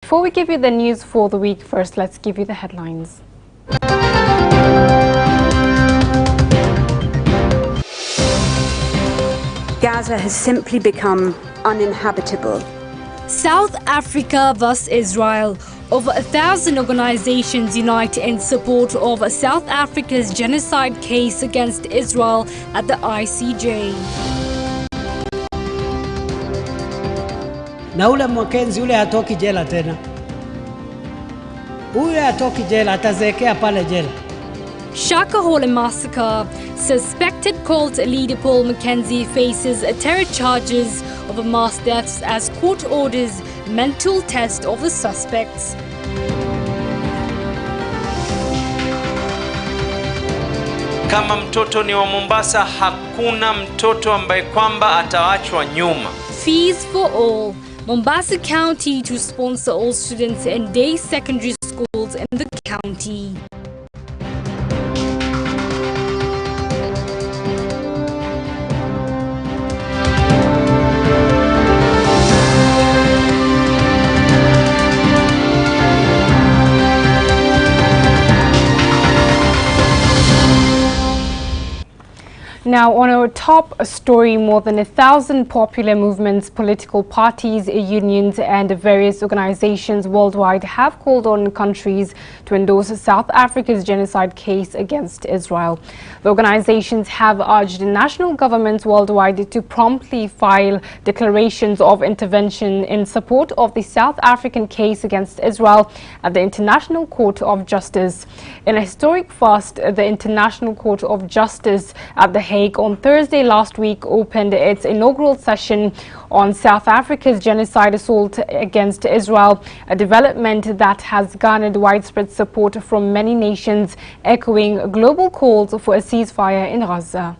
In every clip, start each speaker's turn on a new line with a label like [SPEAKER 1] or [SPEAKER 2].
[SPEAKER 1] Before we give you the news for the week, first let's give you the headlines.
[SPEAKER 2] Gaza has simply become uninhabitable.
[SPEAKER 3] South Africa vs Israel. Over 1,000 organizations unite in support of South Africa's genocide case against Israel at the ICJ.
[SPEAKER 4] Na ule Mwakenzi ule hatoki jela tena. Ule hatoki jela, atazekea pale jela.
[SPEAKER 3] Shaka Hola massacre. Suspected cult leader Paul Mackenzie faces terror charges of mass deaths as court orders mental test of the suspects.
[SPEAKER 5] Kama mtoto ni wa Mombasa, hakuna mtoto ambaye kwamba ataachwa nyuma.
[SPEAKER 3] Fees for all. Mombasa County to sponsor all students in day secondary schools in the county.
[SPEAKER 1] Now, on our top story, more than 1,000 popular movements, political parties, unions and various organizations worldwide have called on countries to endorse South Africa's genocide case against Israel. The organizations have urged national governments worldwide to promptly file declarations of intervention in support of the South African case against Israel at the International Court of Justice. In a historic first, the International Court of Justice at The Hague on Thursday last week opened its inaugural session on South Africa's genocide assault against Israel, a development that has garnered widespread support from many nations, echoing global calls for a ceasefire in Gaza.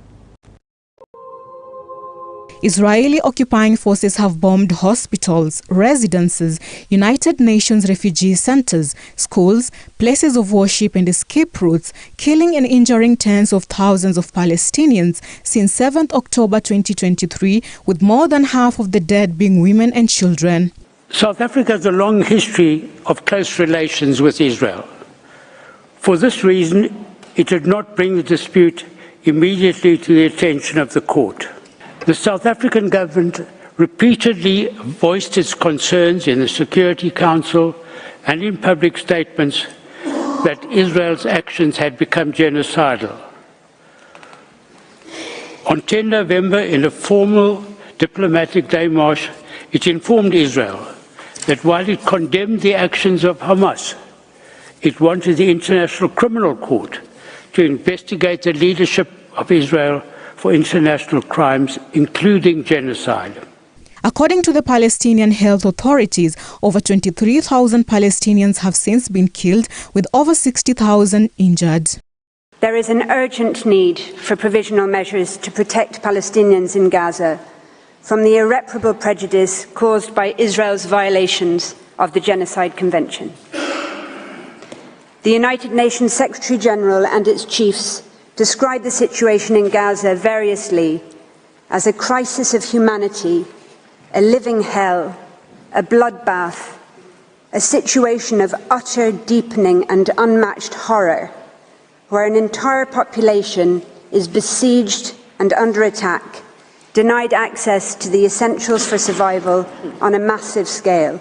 [SPEAKER 6] Israeli occupying forces have bombed hospitals, residences, United Nations refugee centers, schools, places of worship and escape routes, killing and injuring tens of thousands of Palestinians since 7th October 2023, with more than half of the dead being women and children.
[SPEAKER 7] South Africa has a long history of close relations with Israel. For this reason, it did not bring the dispute immediately to the attention of the court. The South African government repeatedly voiced its concerns in the Security Council and in public statements that Israel's actions had become genocidal. On 10 November, in a formal diplomatic démarche, it informed Israel that while it condemned the actions of Hamas, it wanted the International Criminal Court to investigate the leadership of Israel for international crimes, including genocide.
[SPEAKER 6] According to the Palestinian health authorities, over 23,000 Palestinians have since been killed, with over 60,000 injured.
[SPEAKER 2] There is an urgent need for provisional measures to protect Palestinians in Gaza from the irreparable prejudice caused by Israel's violations of the Genocide Convention. The United Nations Secretary-General and its chiefs describe the situation in Gaza variously as a crisis of humanity, a living hell, a bloodbath, a situation of utter deepening and unmatched horror, where an entire population is besieged and under attack, denied access to the essentials for survival on a massive scale.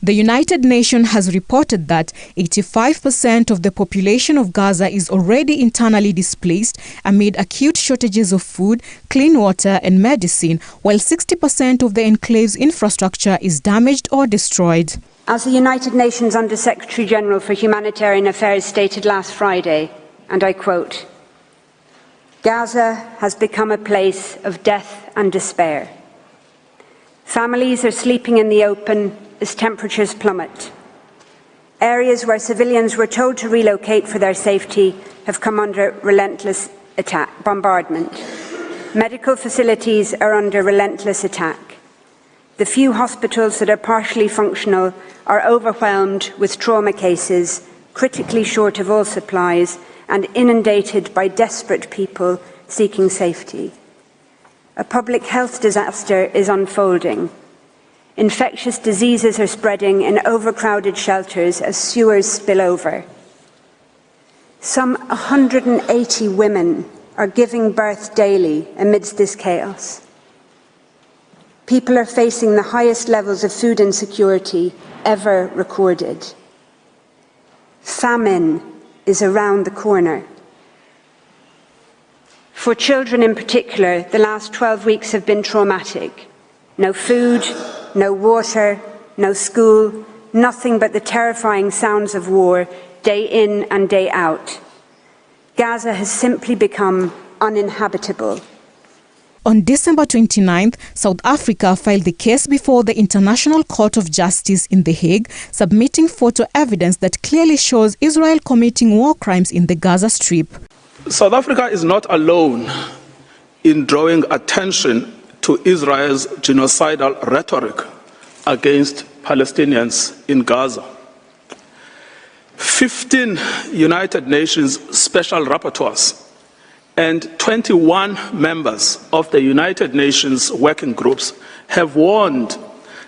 [SPEAKER 6] The United Nations has reported that 85% of the population of Gaza is already internally displaced amid acute shortages of food, clean water and medicine, while 60% of the enclave's infrastructure is damaged or destroyed.
[SPEAKER 2] As the United Nations Under-Secretary-General for Humanitarian Affairs stated last Friday, and I quote, "Gaza has become a place of death and despair. Families are sleeping in the open as temperatures plummet. Areas where civilians were told to relocate for their safety have come under relentless bombardment. Medical facilities are under relentless attack. The few hospitals that are partially functional are overwhelmed with trauma cases, critically short of all supplies, and inundated by desperate people seeking safety. A public health disaster is unfolding. Infectious diseases are spreading in overcrowded shelters as sewers spill over. Some 180 women are giving birth daily amidst this chaos. People are facing the highest levels of food insecurity ever recorded. Famine is around the corner. For children in particular, the last 12 weeks have been traumatic. No food, no water, no school, nothing but the terrifying sounds of war, day in and day out. Gaza has simply become uninhabitable.
[SPEAKER 6] On December 29th, South Africa filed the case before the International Court of Justice in The Hague, submitting photo evidence that clearly shows Israel committing war crimes in the Gaza Strip.
[SPEAKER 8] South Africa is not alone in drawing attention to Israel's genocidal rhetoric against Palestinians in Gaza. 15 United Nations special rapporteurs and 21 members of the United Nations working groups have warned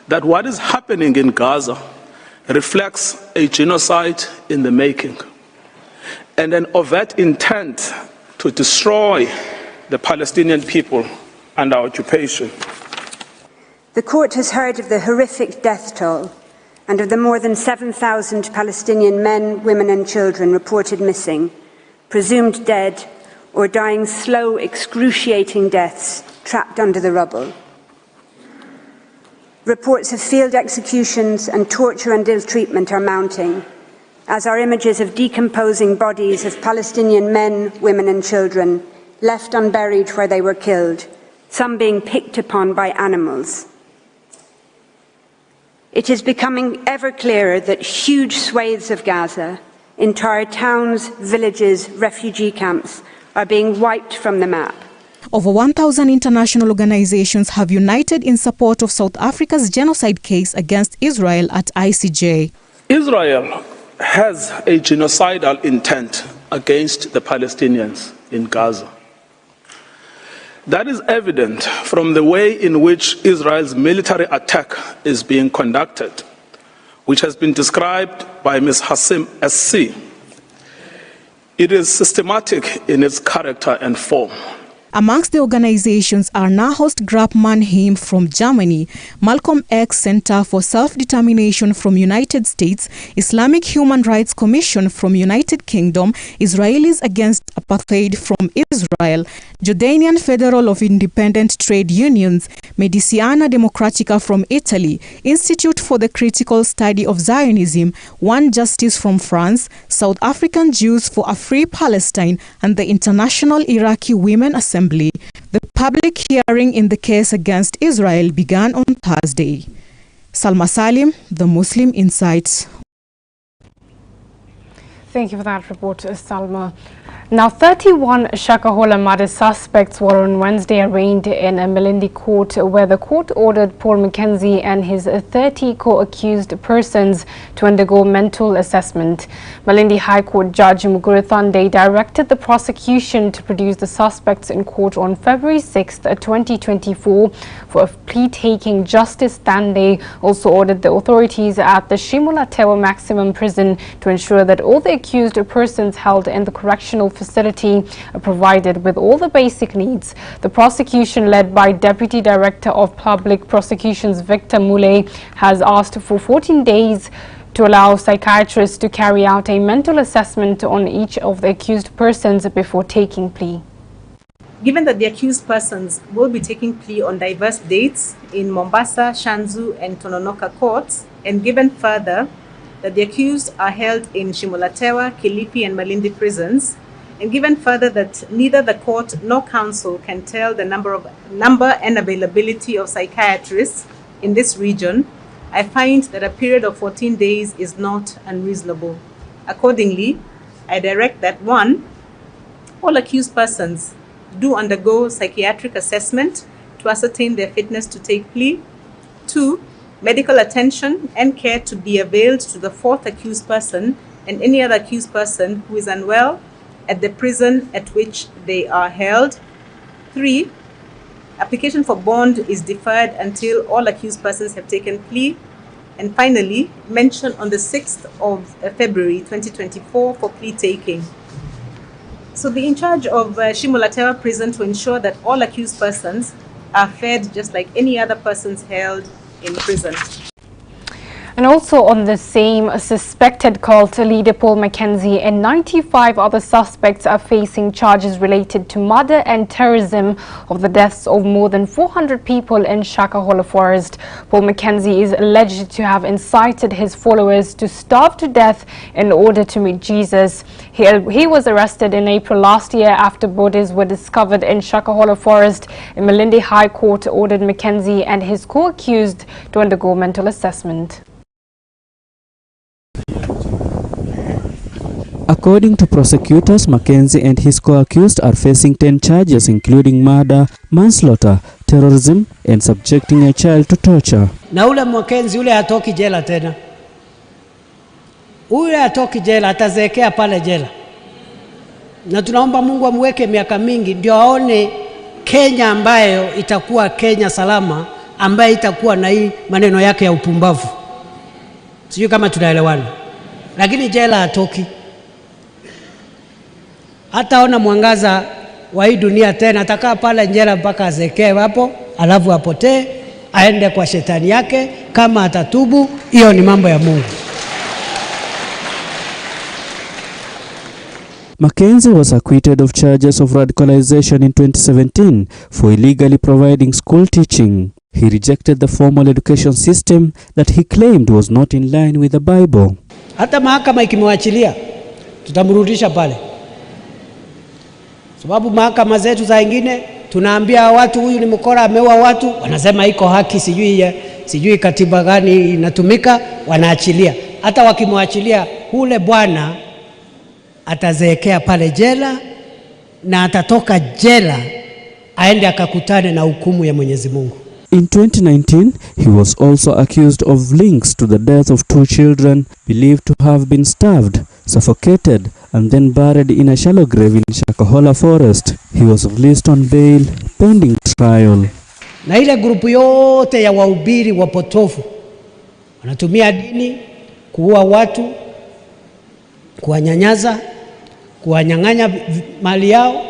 [SPEAKER 8] that what is happening in Gaza reflects a genocide in the making and an overt intent to destroy the Palestinian people under occupation.
[SPEAKER 2] The court has heard of the horrific death toll and of the more than 7,000 Palestinian men, women and children reported missing, presumed dead or dying slow, excruciating deaths trapped under the rubble. Reports of field executions and torture and ill-treatment are mounting, as are images of decomposing bodies of Palestinian men, women and children left unburied where they were killed, some being picked upon by animals. It is becoming ever clearer that huge swathes of Gaza, entire towns, villages, refugee camps, are being wiped from the map.
[SPEAKER 6] Over 1,000 international organizations have united in support of South Africa's genocide case against Israel at ICJ.
[SPEAKER 8] Israel has a genocidal intent against the Palestinians in Gaza. That is evident from the way in which Israel's military attack is being conducted, which has been described by Ms. Hassim SC. It is systematic in its character and form.
[SPEAKER 6] Amongst the organizations are Nahost Grab Mannheim from Germany, Malcolm X Center for Self-Determination from United States, Islamic Human Rights Commission from United Kingdom, Israelis Against Apartheid from Israel, Jordanian Federal of Independent Trade Unions, Mediciana Democratica from Italy, Institute for the Critical Study of Zionism, One Justice from France, South African Jews for a Free Palestine, and the International Iraqi Women Assembly. The public hearing in the case against Israel began on Thursday. Salma Salim, The Muslim Insights.
[SPEAKER 1] Thank you for that report, Salma. Now, 31 Shakahola murder suspects were on Wednesday arraigned in a Malindi court, where the court ordered Paul Mackenzie and his 30 co-accused persons to undergo mental assessment. Malindi High Court Judge Muguru Thande directed the prosecution to produce the suspects in court on February 6, 2024 for a plea taking. Justice Thande also ordered the authorities at the Shimula Tewa Maximum Prison to ensure that all the accused persons held in the correctional facility are provided with all the basic needs. The prosecution, led by Deputy Director of Public Prosecutions Victor Mule, has asked for 14 days to allow psychiatrists to carry out a mental assessment on each of the accused persons before taking plea.
[SPEAKER 9] Given that the accused persons will be taking plea on diverse dates in Mombasa, Shanzu and Tononoka courts, and given further that the accused are held in Shimulatewa, Kilipi and Malindi prisons, and given further that neither the court nor council can tell the number and availability of psychiatrists in this region, I find that a period of 14 days is not unreasonable. Accordingly, I direct that 1, all accused persons do undergo psychiatric assessment to ascertain their fitness to take plea. 2, medical attention and care to be availed to the 4th accused person and any other accused person who is unwell at the prison at which they are held. 3, Application for bond is deferred until all accused persons have taken plea. And finally, mentioned on the 6th of February 2024 for plea taking. So the in charge of Shimolatewa prison to ensure that all accused persons are fed just like any other persons held in prison.
[SPEAKER 1] And also on the same, suspected cult leader Paul Mackenzie and 95 other suspects are facing charges related to murder and terrorism of the deaths of more than 400 people in Hola Forest. Paul Mackenzie is alleged to have incited his followers to starve to death in order to meet Jesus. He was arrested in April last year after bodies were discovered in Hola Forest. A Malindi High Court ordered Mackenzie and his co-accused to undergo mental assessment.
[SPEAKER 10] According to prosecutors, Mackenzie and his co-accused are facing 10 charges including murder, manslaughter, terrorism and subjecting a child to torture.
[SPEAKER 4] Na ule Mackenzie ule hatoki jela tena. Ule hatoki jela, atazeekea pale jela. Na tunaomba Mungu amweke miaka mingi ndio aone Kenya ambayo itakuwa Kenya salama, ambayo itakuwa na hii maneno yake ya upumbavu. Sijui kama tunaelewana. Lakini jela hatoki. Hataona mwangaza wa hii dunia tena, atakaa pale jela mpaka azekee hapo, alafu apotee, aende kwa shetani yake. Kama atatubu, hiyo ni mambo ya Mungu.
[SPEAKER 10] Mackenzie was acquitted of charges of radicalization in 2017 for illegally providing school teaching. He rejected the formal education system that he claimed was not in line with the Bible.
[SPEAKER 4] Hata mahakama ikimwachilia, tutamrudisha pale. Sababu mahakama zetu za ingine tunaambia watu huyu ni mkora, ameua watu, wanasema iko haki, sijui katiba gani inatumika, wanaachilia. Hata wakimwachilia, ule bwana atazeekea pale jela na atatoka jela aende akakutane na hukumu ya Mwenyezi Mungu.
[SPEAKER 10] In 2019, he was also accused of links to the death of 2 children believed to have been starved, suffocated, and then buried in a shallow grave in Hola Forest. He was released on bail pending trial.
[SPEAKER 4] Na ile grupu yote ya wahubiri wapotofu wanatumia dini kuua watu, kuwanyanyaza, kuwanyang'anya mali yao,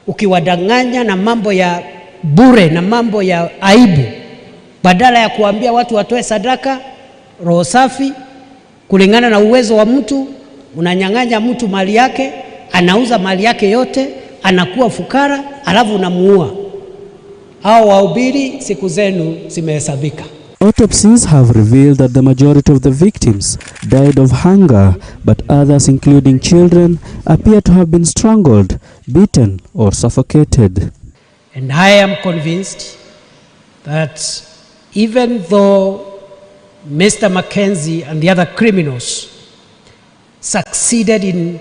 [SPEAKER 4] ukiwadanganya na mambo ya bure na mambo ya aibu, badala ya kuambia watu watoe sadaka, roho safi, kulingana na uwezo wa mtu, unanyang'anya mtu mali yake, anauza mali yake yote, anakuwa fukara, alafu unamuua. Hao wahubiri siku zenu zimehesabika.
[SPEAKER 10] Autopsies have revealed that the majority of the victims died of hunger, but others, including children, appear to have been strangled, beaten or suffocated.
[SPEAKER 4] And I am convinced that even though Mr. Mackenzie and the other criminals succeeded in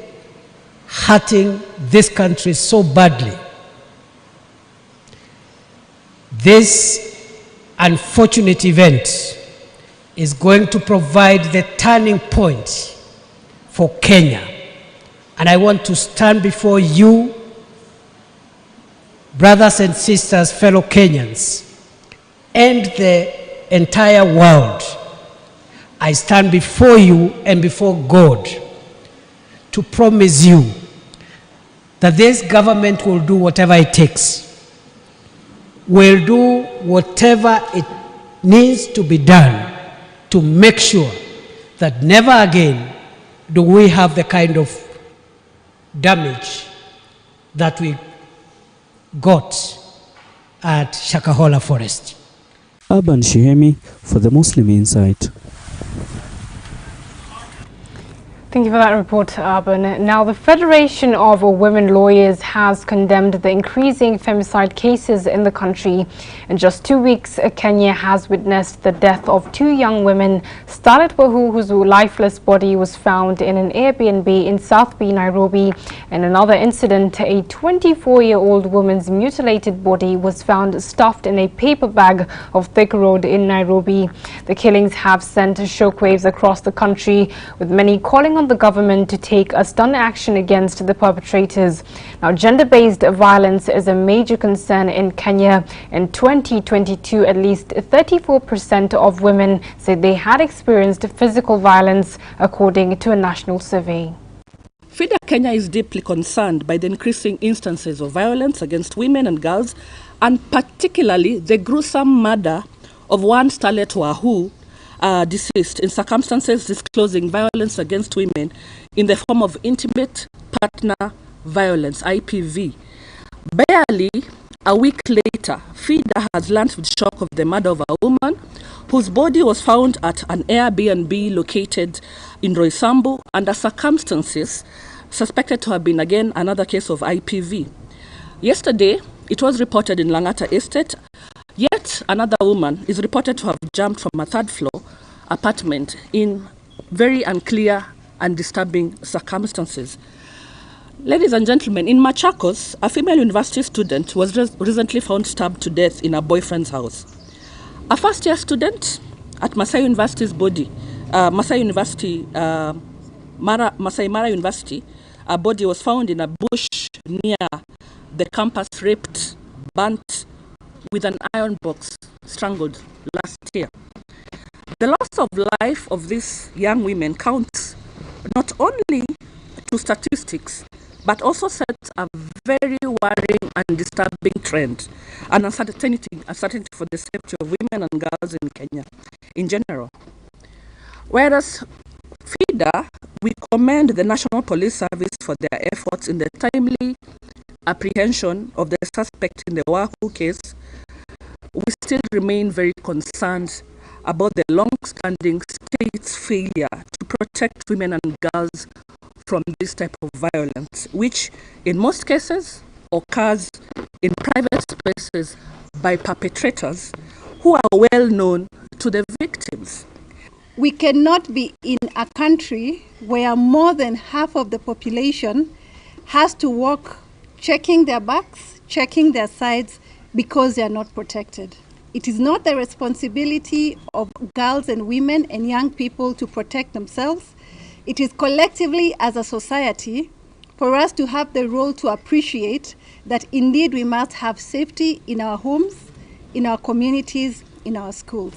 [SPEAKER 4] hurting this country so badly, this unfortunate event is going to provide the turning point for Kenya. And I want to stand before you, brothers and sisters, fellow Kenyans, and the entire world. I stand before you and before God to promise you that this government will do whatever it takes, will do whatever it needs to be done to make sure that never again do we have the kind of damage that we got at Hola Forest.
[SPEAKER 10] Urban Shihemi for the Muslim Insight.
[SPEAKER 1] Thank you for that report, Urban. Now, the Federation of Women Lawyers has condemned the increasing femicide cases in the country. In just 2 weeks, Kenya has witnessed the death of 2 young women, Starlet Bahu, whose lifeless body was found in an Airbnb in South B, Nairobi. In another incident, a 24-year-old woman's mutilated body was found stuffed in a paper bag of Thika Road in Nairobi. The killings have sent shockwaves across the country, with many calling on on the government to take a stern action against the perpetrators. Now, gender-based violence is a major concern in Kenya. In 2022, at least 34% of women said they had experienced physical violence, according to a national survey.
[SPEAKER 11] FIDA Kenya is deeply concerned by the increasing instances of violence against women and girls, and particularly the gruesome murder of one starlet who deceased in circumstances disclosing violence against women in the form of intimate partner violence, IPV. Barely a week later, FIDA has learned with shock of the murder of a woman whose body was found at an Airbnb located in Roysambu under circumstances suspected to have been again another case of IPV. Yesterday, it was reported in Langata Estate, yet another woman is reported to have jumped from a third-floor apartment in very unclear and disturbing circumstances. Ladies and gentlemen, in Machakos, a female university student was recently found stabbed to death in her boyfriend's house. A first-year student at Masai University's body, Masai Mara University, a body was found in a bush near the campus, raped, burnt with an iron box, strangled last year. The loss of life of these young women counts not only to statistics, but also sets a very worrying and disturbing trend, and uncertainty for the safety of women and girls in Kenya in general. Whereas FIDA, we commend the National Police Service for their efforts in the timely apprehension of the suspect in the Wahu case, we still remain very concerned about the long-standing state's failure to protect women and girls from this type of violence, which in most cases occurs in private spaces by perpetrators who are well known to the victims.
[SPEAKER 12] We cannot be in a country where more than half of the population has to walk checking their backs, checking their sides, because they are not protected. It is not the responsibility of girls and women and young people to protect themselves. It is collectively as a society for us to have the role to appreciate that indeed we must have safety in our homes, in our communities, in our schools.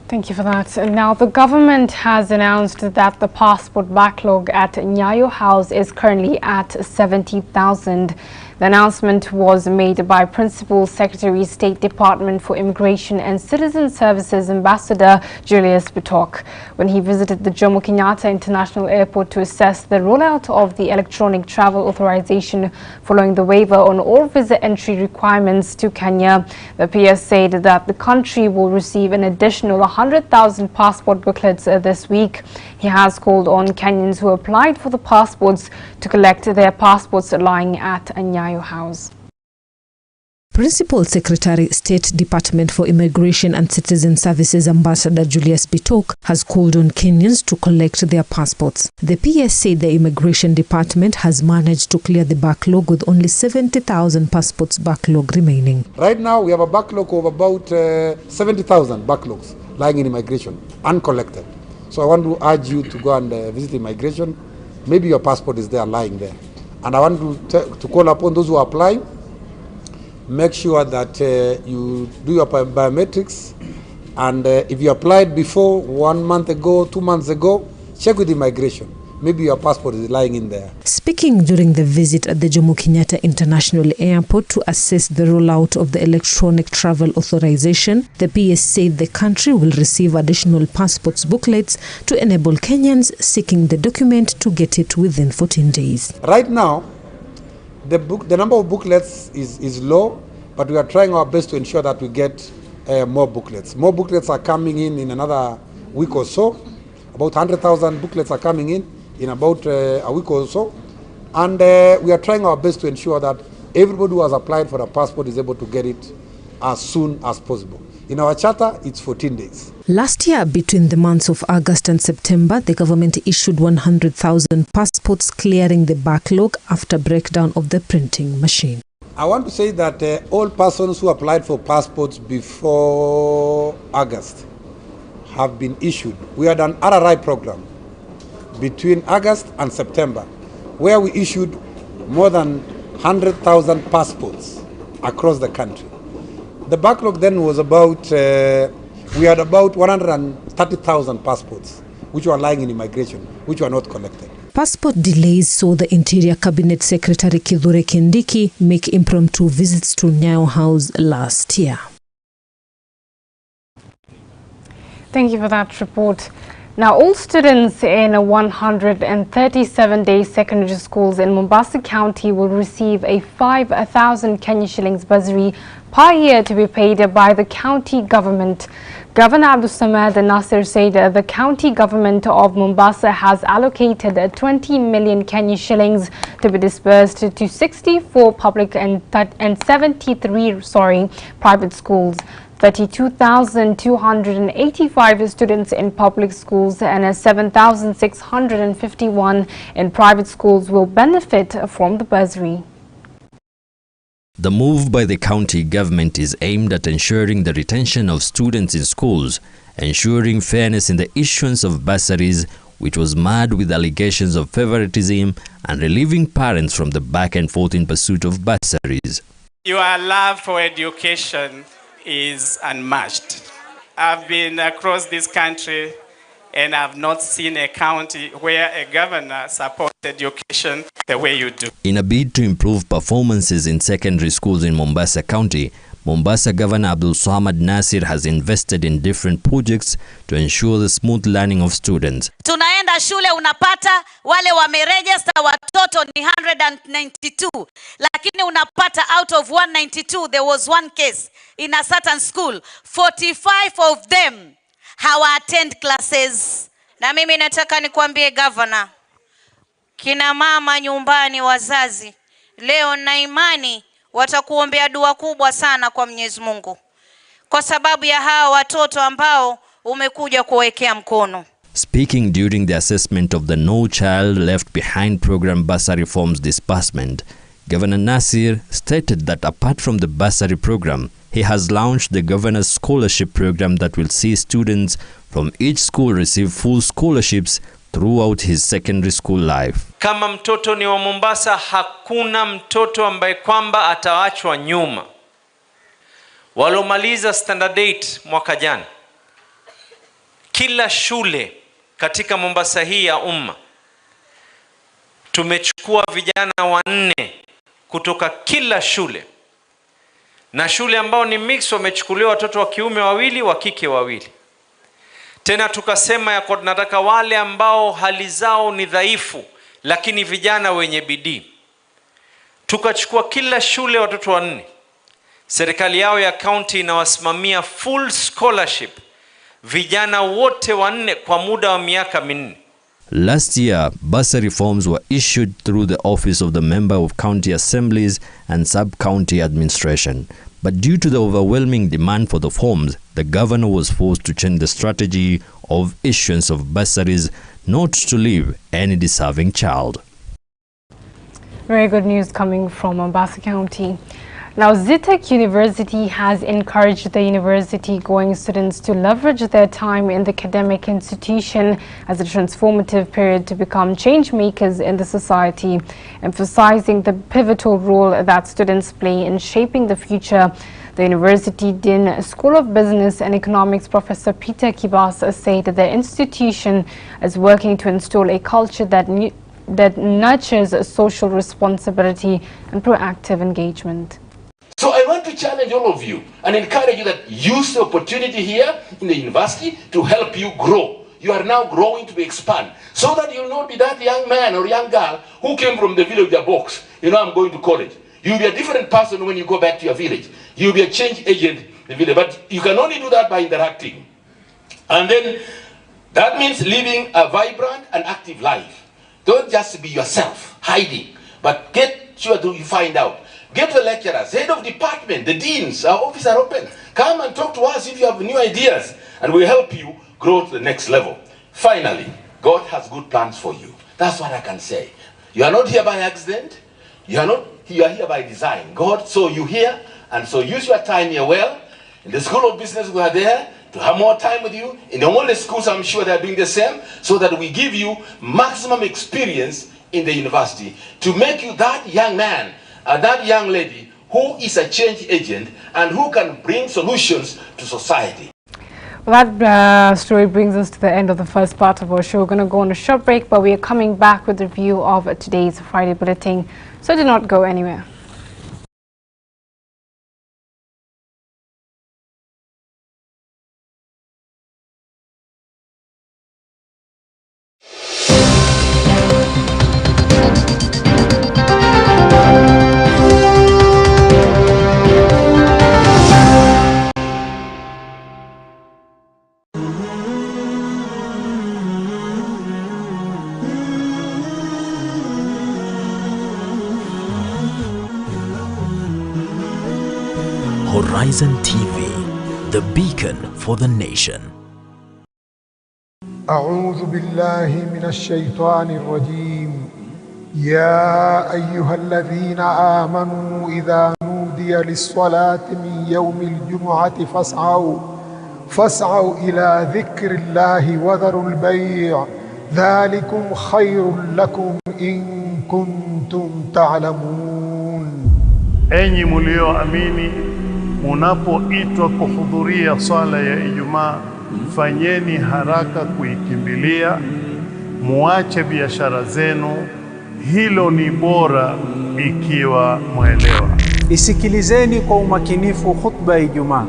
[SPEAKER 1] Thank you for that. And now the government has announced that the passport backlog at Nyayo House is currently at 70,000. The announcement was made by Principal Secretary, State Department for Immigration and Citizen Services Ambassador Julius Bitok when he visited the Jomo Kenyatta International Airport to assess the rollout of the electronic travel authorization following the waiver on all visa entry requirements to Kenya. The PS said that the country will receive an additional 100,000 passport booklets this week. He has called on Kenyans who applied for the passports to collect their passports lying at Nyayo House.
[SPEAKER 6] Principal Secretary, State Department for Immigration and Citizen Services Ambassador Julius Bitok has called on Kenyans to collect their passports. The PS said the Immigration Department has managed to clear the backlog with only 70,000 passports backlog remaining.
[SPEAKER 13] Right now we have a backlog of about 70,000 backlogs lying in immigration, uncollected. So I want to urge you to go and visit immigration. Maybe your passport is there lying there. And I want to call upon those who apply, make sure that you do your biometrics. And if you applied before 1 month ago, 2 months ago, check with immigration. Maybe your passport is lying in there.
[SPEAKER 6] Speaking during the visit at the Jomo Kenyatta International Airport to assess the rollout of the electronic travel authorization, the PS said the country will receive additional passports booklets to enable Kenyans seeking the document to get it within 14 days.
[SPEAKER 13] Right now, the number of booklets is low, but we are trying our best to ensure that we get more booklets. More booklets are coming in another week or so. About 100,000 booklets are coming in about a week or so. And we are trying our best to ensure that everybody who has applied for a passport is able to get it as soon as possible. In our charter, it's 14 days.
[SPEAKER 6] Last year, between the months of August and September, the government issued 100,000 passports, clearing the backlog after breakdown of the printing machine.
[SPEAKER 13] I want to say that all persons who applied for passports before August have been issued. We had an RRI program between August and September, where we issued more than 100,000 passports across the country. The backlog then was about, we had about 130,000 passports which were lying in immigration, which were not collected.
[SPEAKER 14] Passport delays saw the Interior Cabinet Secretary Kithure Kindiki make impromptu visits to Nyayo House last year.
[SPEAKER 1] Thank you for that report. Now, all students in 137-day secondary schools in Mombasa County will receive a 5,000 Kenya shillings bursary per year to be paid by the county government. Governor Abdulsamad Nasir said the county government of Mombasa has allocated 20 million Kenya shillings to be disbursed to 64 public and 73 private schools. 32,285 students in public schools and 7,651 in private schools will benefit from the bursary.
[SPEAKER 15] The move by the county government is aimed at ensuring the retention of students in schools, ensuring fairness in the issuance of bursaries, which was marred with allegations of favoritism, and relieving parents from the back and forth in pursuit of bursaries.
[SPEAKER 16] Your love for education is unmatched. I've been across this country and I've not seen a county where a governor supports education the way you do.
[SPEAKER 15] In a bid to improve performances in secondary schools in Mombasa County, Mombasa Governor Abdulsamad Nasir has invested in different projects to ensure the smooth learning of students.
[SPEAKER 17] Tunaenda shule unapata wale wameregister watoto ni 192, lakini unapata out of 192 there was one case in a certain school, 45 of them hawa attend classes.
[SPEAKER 18] Na mimi nataka nikwambie governor, kina mama nyumbani, wazazi, leo na imani watakuombea dua kubwa sana kwa Mwenyezi Mungu kwa sababu ya hawa watoto ambao umekuja kuwekea mkono.
[SPEAKER 15] Speaking during the assessment of the No Child Left Behind program bursary forms disbursement, Governor Nasir stated that apart from the bursary program, he has launched the Governor's Scholarship program that will see students from each school receive full scholarships throughout his secondary school life.
[SPEAKER 5] Kama mtoto ni wa Mombasa, hakuna mtoto ambaye kwamba ataachwa nyuma. Walomaliza standard 8 mwaka jana, kila shule katika Mombasa hii ya umma tumechukua vijana 4 kutoka kila shule, na shule ambao ni mix wamechukuliwa watoto wa kiume 2 wa kike 2. Tena tukasema ya kwa tunataka wale ambao hali zao ni dhaifu lakini vijana wenye bidii. Tukachukua kila shule watoto 4. Serikali yao ya county inawasimamia full scholarship vijana wote 4 kwa muda wa miaka 4.
[SPEAKER 15] Last year, bursary forms were issued through the Office of the Member of County Assemblies and Sub-County Administration. But due to the overwhelming demand for the forms, the governor was forced to change the strategy of issuance of bursaries not to leave any deserving child.
[SPEAKER 1] Very good news coming from Mombasa County. Now, Zitek University has encouraged the university-going students to leverage their time in the academic institution as a transformative period to become change makers in the society, emphasizing the pivotal role that students play in shaping the future. The University Dean, School of Business and Economics, Professor Peter Kibas, said that the institution is working to install a culture that nurtures social responsibility and proactive engagement.
[SPEAKER 19] So I want to challenge all of you and encourage you that use the opportunity here in the university to help you grow. You are now growing to expand so that you will not be that young man or young girl who came from the village of box. You know, I'm going to college. You'll be a different person when you go back to your village. You'll be a change agent in the village. But you can only do that by interacting. And then that means living a vibrant and active life. Don't just be yourself, hiding, but get sure to find out. Get the lecturers, head of department, the deans, our offices are open. Come and talk to us if you have new ideas, and we'll help you grow to the next level. Finally, God has good plans for you. That's what I can say. You are not here by accident. You are here by design. God saw you here, and so use your time here well. In the School of Business, we are there. to have more time with you. In all the schools, I'm sure they're doing the same, so that we give you maximum experience in the university to make you that young man, that young lady who is a change agent and who can bring solutions to society.
[SPEAKER 1] Well, that story brings us to the end of the first part of our show. We're going to go on a short break, but we are coming back with a review of today's Friday Bulletin, so do not go anywhere.
[SPEAKER 20] Horizon TV, the beacon for the nation.
[SPEAKER 21] أعوذ بالله من الشيطان الرجيم. يا أيها الذين آمنوا إذا نودي للصلاة من يوم الجمعة فاسعوا إلى ذكر الله وذروا البيع ذلكم خير لكم إن كنتم تعلمون.
[SPEAKER 22] Enyi mlioamini, munapoitwa kuhudhuria swala ya Ijumaa, fanyeni haraka kuikimbilia, muache biashara zenu, hilo ni bora ikiwa mwelewa.
[SPEAKER 23] Isikilizeni kwa umakinifu khutba ya Ijumaa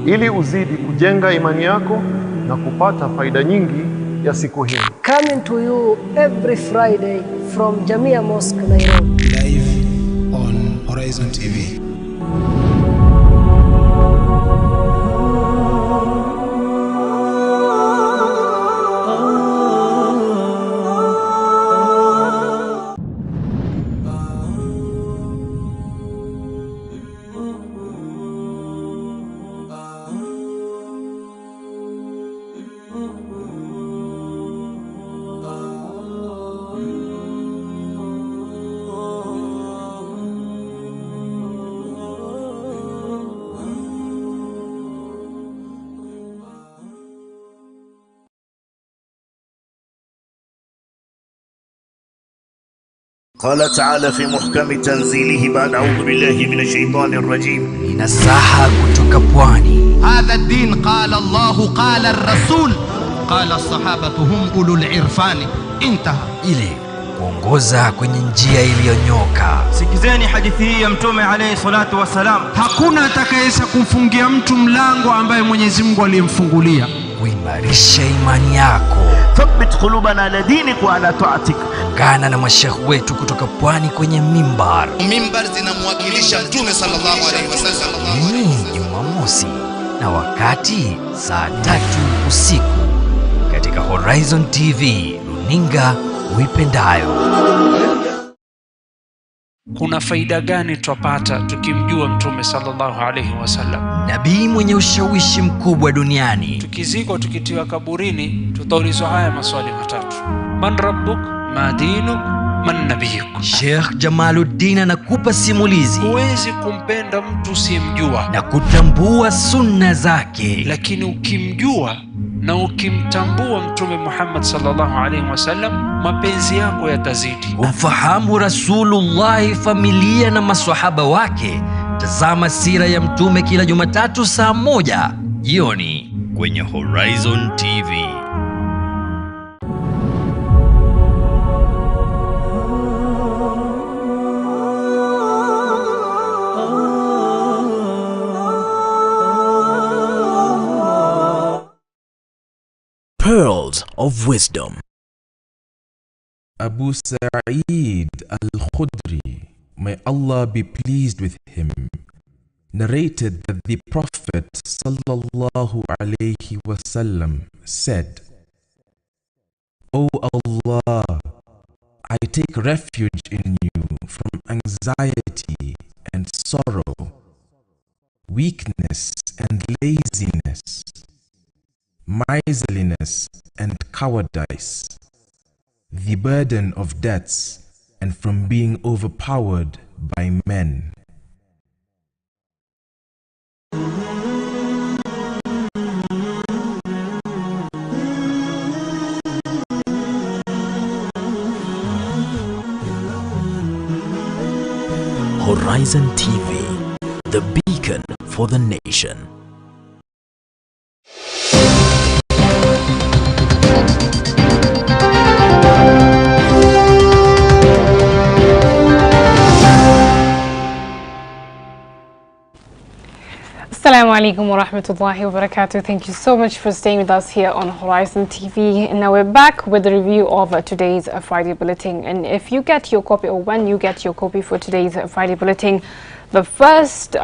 [SPEAKER 22] ili uzidi kujenga imani yako na kupata faida nyingi ya siku hii.
[SPEAKER 24] Coming to you every Friday from Jamia Mosque, Nairobi.
[SPEAKER 25] Live on Horizon TV.
[SPEAKER 26] قال تعالى في محكم تنزيله بعد أعوذ بالله من الشيطان الرجيم.
[SPEAKER 27] Ninasaha kutoka pwani.
[SPEAKER 28] هذا الدين قال الله قال الرسول قال الصحابة هم أولو العرفان. انتهى.
[SPEAKER 27] Ili kuongoza kwenye njia iliyonyoka.
[SPEAKER 29] Sikizeni hadithi hii ya Mtume alayhi salatu wasalam.
[SPEAKER 30] Hakuna atakayeweza kumfungia mtu mlango ambaye Mwenyezi Mungu aliyemfungulia.
[SPEAKER 27] Kuimarisha imani yako.
[SPEAKER 26] Thabbit qulubana ala dinik wa ala ta'atik.
[SPEAKER 27] Ungana na mashekhi wetu kutoka pwani kwenye mimbar.
[SPEAKER 28] Mimbar zinamwakilisha Mtume sallallahu alayhi wasallam.
[SPEAKER 27] Ni Jumamosi na wakati saa 3 usiku katika Horizon TV, runinga uipendayo.
[SPEAKER 30] Kuna faida gani tupata tukimjua Mtume sallallahu alayhi wasallam?
[SPEAKER 27] Nabii mwenye ushawishi mkubwa duniani.
[SPEAKER 30] Tukizikwa tukitiwa kaburini, tutaulizwa haya maswali matatu: man rabbuk, ma dinuk, man nabiyuk.
[SPEAKER 27] Sheikh Jamaluddin anakupa simulizi.
[SPEAKER 30] Huwezi kumpenda mtu usiyemjua
[SPEAKER 27] na kutambua sunna zake,
[SPEAKER 30] lakini ukimjua na ukimtambua Mtume Muhammad sallallahu alayhi wasallam, mapenzi yako yatazidi.
[SPEAKER 27] Kumfahamu Rasulullah, familia na maswahaba wake. Tazama sira ya Mtume kila Jumatatu saa 1 jioni kwenye Horizon TV.
[SPEAKER 20] Pearls of Wisdom.
[SPEAKER 31] Abu Sa'id al-Khudri, may Allah be pleased with him, narrated that the Prophet sallallahu alayhi wasallam said, O Allah, I take refuge in you from anxiety and sorrow, weakness and laziness, miserliness and cowardice, the burden of debts, and from being overpowered by men.
[SPEAKER 20] Horizon TV, the beacon for the nation.
[SPEAKER 1] Assalamu alaikum wa rahmatullahi wa barakatuh. Thank you so much for staying with us here on Horizon TV. And now we're back with a review of today's Friday Bulletin. And if you get your copy, or when you get your copy for today's Friday Bulletin, the first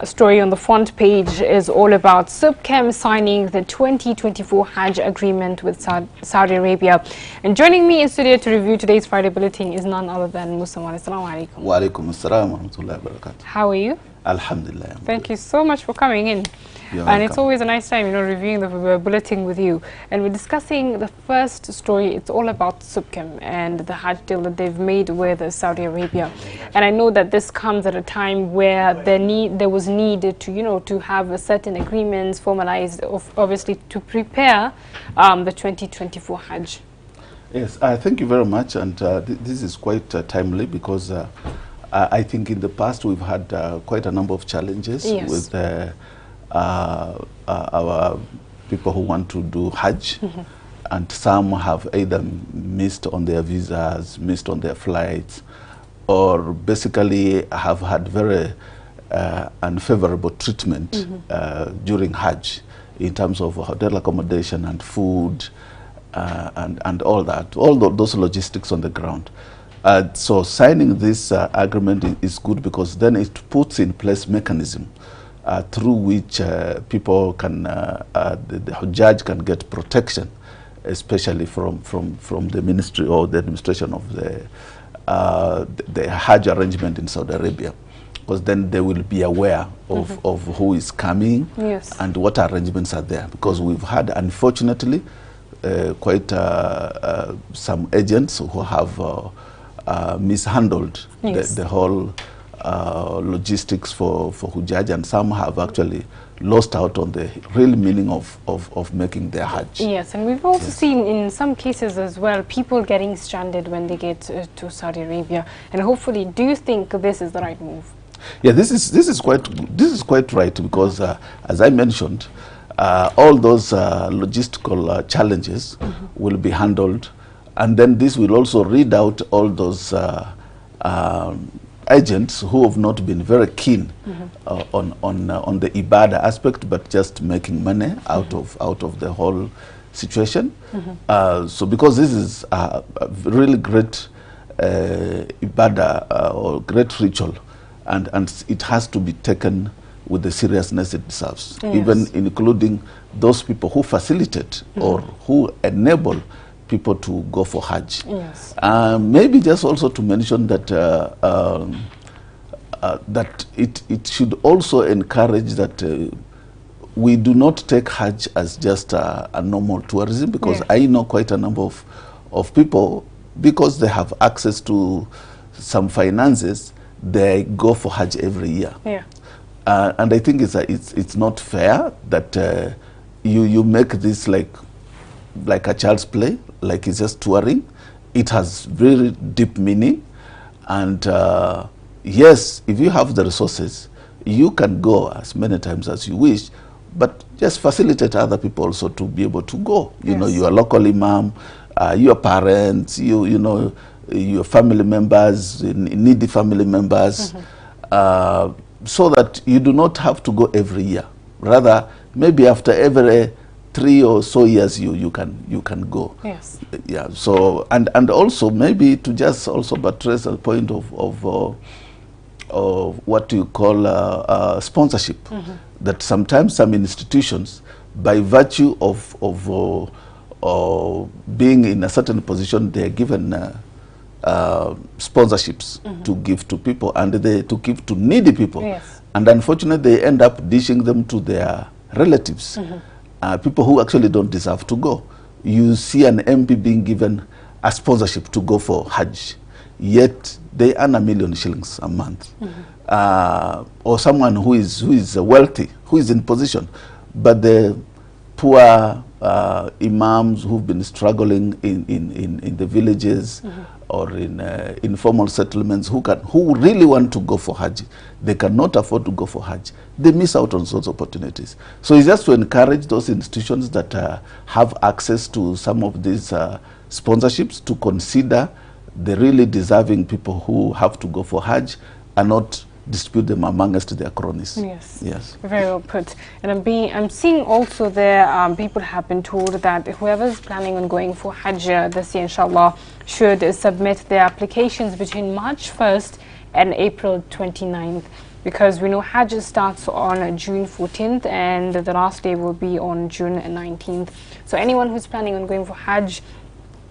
[SPEAKER 1] story on the front page is all about SUBCAM signing the 2024 Hajj agreement with Saudi Arabia. And joining me in studio to review today's Friday Bulletin is none other than Musa Mwale. Assalamu alaikum.
[SPEAKER 2] Wa alaikum assalam wa rahmatullahi wa barakatuh.
[SPEAKER 1] How are you?
[SPEAKER 2] Alhamdulillah.
[SPEAKER 1] Thank you so much for coming in. And it's always a nice time, reviewing the bulletin with you. And we're discussing the first story. It's all about SUBCAM and the Hajj deal that they've made with Saudi Arabia. And I know that this comes at a time where there was need to, to have certain agreements formalized, obviously, to prepare the 2024 Hajj.
[SPEAKER 2] Yes, thank you very much. And this is quite timely because I think in the past we've had quite a number of challenges with our people who want to do Hajj, and some have either missed on their visas, missed on their flights, or basically have had very unfavorable treatment during Hajj in terms of hotel accommodation and food and all that, all those logistics on the ground. So signing this agreement is good because then it puts in place mechanism through which people can, the Hajj can get protection, especially from the ministry or the administration of the Hajj arrangement in Saudi Arabia, because then they will be aware of who is coming and what arrangements are there. Because we've had, unfortunately, quite some agents who have mishandled the whole logistics for Hajj, and some have actually lost out on the real meaning of making their Hajj.
[SPEAKER 1] Yes, and we've also seen in some cases as well people getting stranded when they get to Saudi Arabia. And hopefully, do you think this is the right move?
[SPEAKER 2] Yeah, this is quite right, because as I mentioned, all those logistical challenges will be handled. And then this will also read out all those agents who have not been very keen on the ibadah aspect, but just making money out of the whole situation. So because this is a really great ibadah or great ritual, and it has to be taken with the seriousness it deserves, even including those people who facilitate or who enable people to go for Hajj. Maybe just also to mention that that it should also encourage that we do not take Hajj as just a normal tourism, because I know quite a number of people, because they have access to some finances, they go for Hajj every year. And I think it's not fair that you make this like a child's play, like it's just touring. It has very deep meaning, and yes, if you have the resources, you can go as many times as you wish, but just facilitate other people also to be able to go. You know, your local imam, your parents, you know, your family members, needy family members, so that you do not have to go every year. Rather, maybe after every 3 or so years you can go. Yeah. So and also maybe to just also buttress the point of what you call sponsorship. That sometimes some institutions, by virtue of being in a certain position, they are given sponsorships to give to people, and to give to needy people. And unfortunately, they end up dishing them to their relatives. People who actually don't deserve to go. You see an MP being given a sponsorship to go for Hajj, yet they earn $1 million shillings a month. Or someone who is wealthy, who is in position, but the poor imams who've been struggling in the villages or in informal settlements who really want to go for Hajj. They cannot afford to go for Hajj. They miss out on such opportunities. So it's just to encourage those institutions that have access to some of these sponsorships to consider the really deserving people who have to go for Hajj and not distribute them amongst their cronies.
[SPEAKER 1] Yes.
[SPEAKER 2] Yes.
[SPEAKER 1] Very well put. And I'm seeing also there people have been told that whoever is planning on going for Hajj this year, inshallah, should submit their applications between March 1st and April 29th. Because we know Hajj starts on June 14th and the last day will be on June 19th. So anyone who's planning on going for Hajj,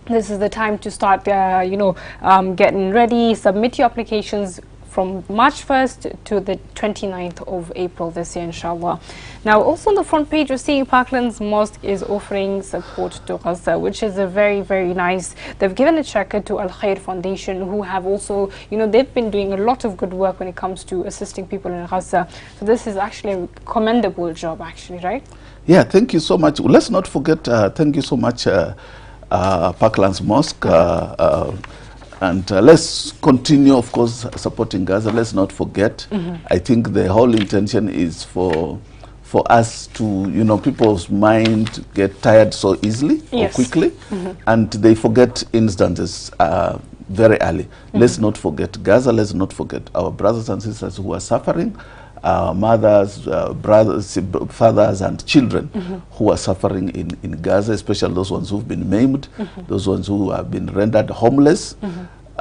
[SPEAKER 1] this is the time to start, getting ready, submit your applications from March 1st to the 29th of April this year, inshallah. Now, also on the front page, we're seeing Parkland's Mosque is offering support to Gaza, which is a very, very nice. They've given a check to Al Khair Foundation, who have also, they've been doing a lot of good work when it comes to assisting people in Gaza. So this is actually a commendable job, actually, right?
[SPEAKER 2] Yeah, thank you so much. Let's not forget, thank you so much, Parkland's Mosque. And let's continue, of course, supporting Gaza. Let's not forget. I think the whole intention is for us to, people's mind get tired so easily or quickly, and they forget instances very early. Let's not forget Gaza. Let's not forget our brothers and sisters who are suffering, mothers, brothers, fathers, and children who are suffering in Gaza, especially those ones who've been maimed, those ones who have been rendered homeless.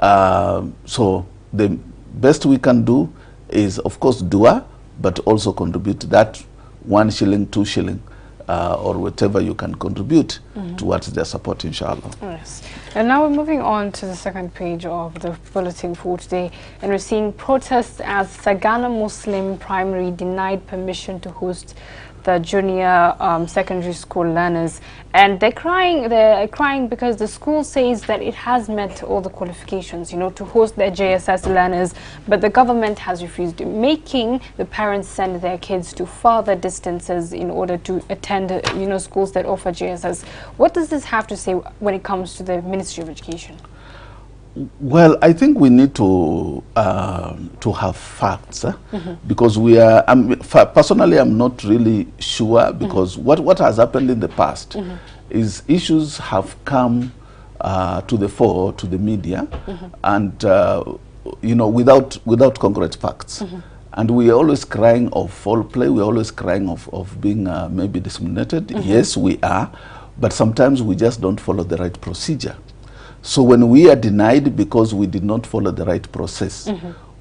[SPEAKER 2] So the best we can do is, of course, dua, but also contribute that 1 shilling, 2 shilling, or whatever you can contribute towards their support, inshallah.
[SPEAKER 1] Yes. And now we're moving on to the second page of the bulletin for today, and we're seeing protests as Sagana Muslim Primary denied permission to host the junior secondary school learners, and they're crying because the school says that it has met all the qualifications, to host their JSS learners, but the government has refused, making the parents send their kids to farther distances in order to attend, schools that offer JSS. What does this have to say when it comes to the Ministry of Education?
[SPEAKER 2] Well, I think we need to have facts, because we are. Personally, I'm not really sure, because what has happened in the past is issues have come to the fore, to the media, and without concrete facts. And we are always crying of foul play. We are always crying of being maybe discriminated. Yes, we are, but sometimes we just don't follow the right procedure. So when we are denied because we did not follow the right process,